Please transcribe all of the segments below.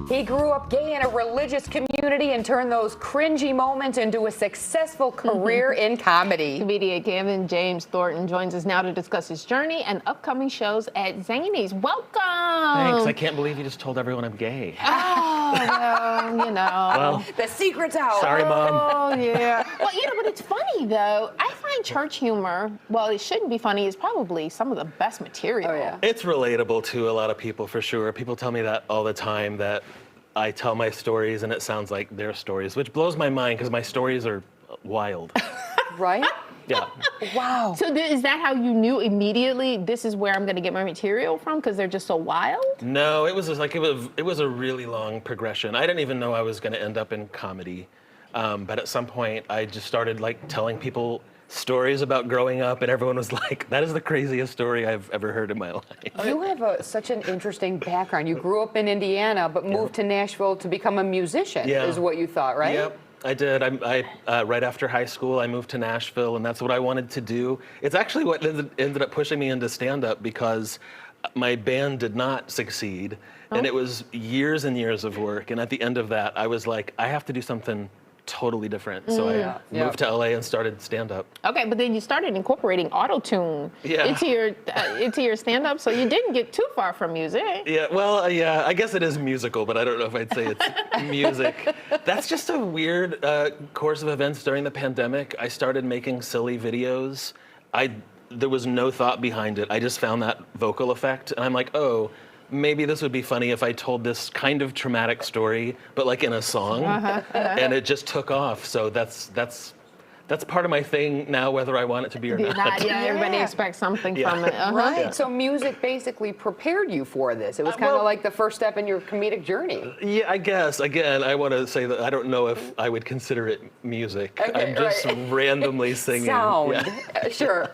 He grew up gay in a religious community and turned those cringy moments into a successful career in comedy. Comedian Kevin James Thornton joins us now to discuss his journey and upcoming shows at Zanies. Welcome. Thanks. I can't believe you just told everyone I'm gay. Oh, well, you know. Well, The secret's out. sorry, Mom. Oh, yeah. Well, you know, but it's funny, though. I find church humor, well, it shouldn't be funny, is probably some of the best material. Oh, yeah. It's relatable to a lot of people, for sure. People tell me that all the time, that I tell my stories and it sounds like their stories, which blows my mind because my stories are wild. Right? Yeah. Wow. So is that how you knew immediately this is where I'm going to get my material from, because they're just so wild? No, it was just like it was a really long progression. I didn't even know I was going to end up in comedy, but at some point I just started like telling people stories about growing up, and everyone was like, "That is the craziest story I've ever heard in my life." You have such an interesting background. You grew up in Indiana, but moved to Nashville to become a musician, Yeah. is what you thought, right? Yep, I did. I right after high school, I moved to Nashville, and that's what I wanted to do. It's actually what ended up pushing me into stand-up, because my band did not succeed, and it was years and years of work. And at the end of that, I was like, I have to do something totally different. So I moved to LA and started stand-up. Okay, but then you started incorporating auto-tune Yeah. into your stand-up, so you didn't get too far from music. Yeah, well, yeah, I guess it is musical, but I don't know if I'd say it's music. That's just a weird course of events during the pandemic. I started making silly videos. There was no thought behind it. I just found that vocal effect, and I'm like, oh, maybe this would be funny if I told this kind of traumatic story, but like in a song, and it just took off. So that's part of my thing now, whether I want it to be or not. Yeah, everybody expects something from it. Right. Yeah. So music basically prepared you for this. It was kind of well- like the first step in your comedic journey. Yeah, I guess. Again, I want to say that I don't know if I would consider it music. Okay, I'm just right. randomly singing. Sound. Yeah. Sure.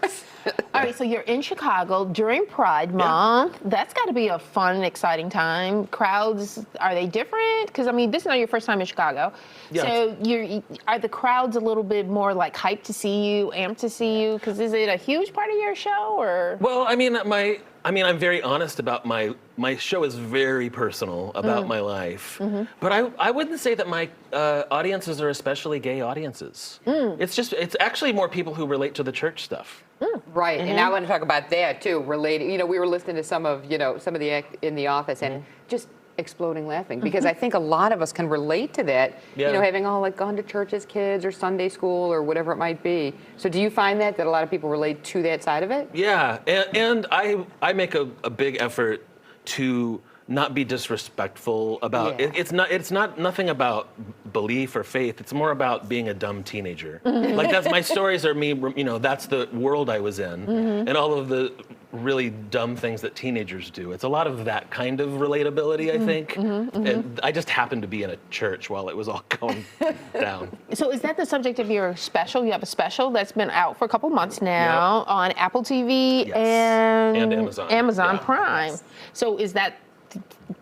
All right, so you're in Chicago during Pride Month. That's got to be a fun and exciting time. Crowds, are they different? Because, I mean, this is not your first time in Chicago. Yeah. So are the crowds a little bit more like hyped to see you, amped to see you? Because is it a huge part of your show, or? Well, I mean, I'm very honest about my show is very personal about my life, but I wouldn't say that my audiences are especially gay audiences. It's actually more people who relate to the church stuff. Right, and I want to talk about that too. Related, we were listening to some of the act in the office, and just exploding laughing, because I think a lot of us can relate to that. Yeah. Having all like gone to church as kids or Sunday school or whatever it might be. So do you find that a lot of people relate to that side of it? Yeah, and I make a big effort to not be disrespectful about Yeah. It's not nothing about belief or faith. It's more about being a dumb teenager. Like, that's my stories are me. That's the world I was in, and all of the really dumb things that teenagers do. It's a lot of that kind of relatability, I think. And I just happened to be in a church while it was all going down. So is that the subject of your special? You have a special that's been out for a couple months now on Apple TV Yes. and Amazon. Yeah. Prime. Yes. So is that,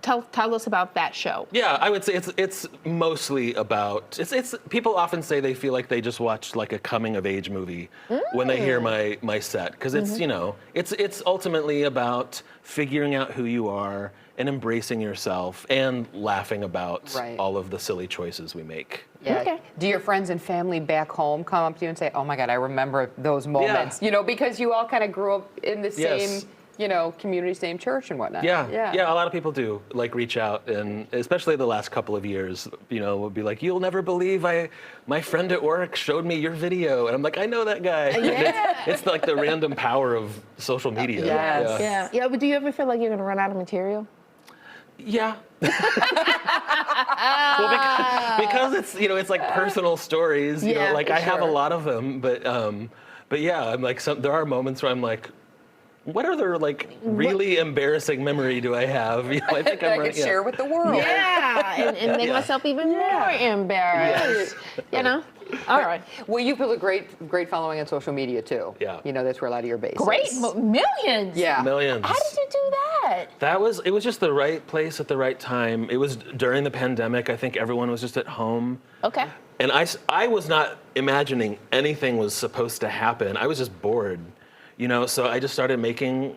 tell us about that show. Yeah, I would say it's mostly about it's people often say they feel like they just watched like a coming of age movie when they hear my set, because it's ultimately about figuring out who you are and embracing yourself and laughing about Right. all of the silly choices we make. Yeah. Okay. Do your friends and family back home come up to you and say, "Oh my God, I remember those moments"? Because you all kind of grew up in the Yes. same, community, same church and whatnot. Yeah, a lot of people do like reach out, and especially the last couple of years, would be like, "You'll never believe my friend at work showed me your video," and I'm like, "I know that guy." Yeah. It's like the random power of social media. Yes. Yeah, but do you ever feel like you're gonna run out of material? Yeah. Well, because it's like personal stories. Yeah, I have a sure. lot of them, but yeah, I'm like there are moments where I'm like, what other really embarrassing memory do I have? I think That I could share with the world. Yeah, and make myself even more embarrassed. All right. Well, you built a great following on social media too. Yeah. That's where a lot of your base Great, is. millions. Yeah. Millions. How did you do that? It was just the right place at the right time. It was during the pandemic. I think everyone was just at home. Okay. And I was not imagining anything was supposed to happen. I was just bored, so I just started making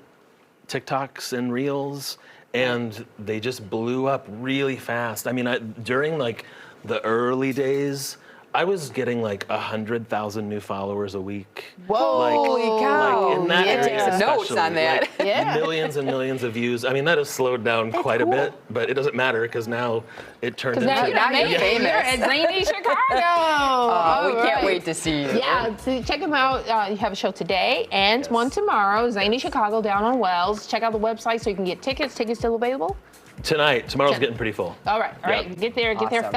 TikToks and Reels, and they just blew up really fast. I mean, during like the early days, I was getting like 100,000 new followers a week. Whoa. Holy cow. Like in that Yeah. area Take some notes especially, on that. like, Yeah. millions and millions of views. I mean, that has slowed down quite a bit, but it doesn't matter because now it turned into. Now you're Now you're amazing. famous. You're at Zany Chicago. We All can't right. wait to see you. Yeah, so check them out. You have a show today and one tomorrow. Zany Chicago down on Wells. Check out the website so you can get tickets. Tickets still available? Tomorrow's getting pretty full. All right, Yeah. Get there Awesome. fast.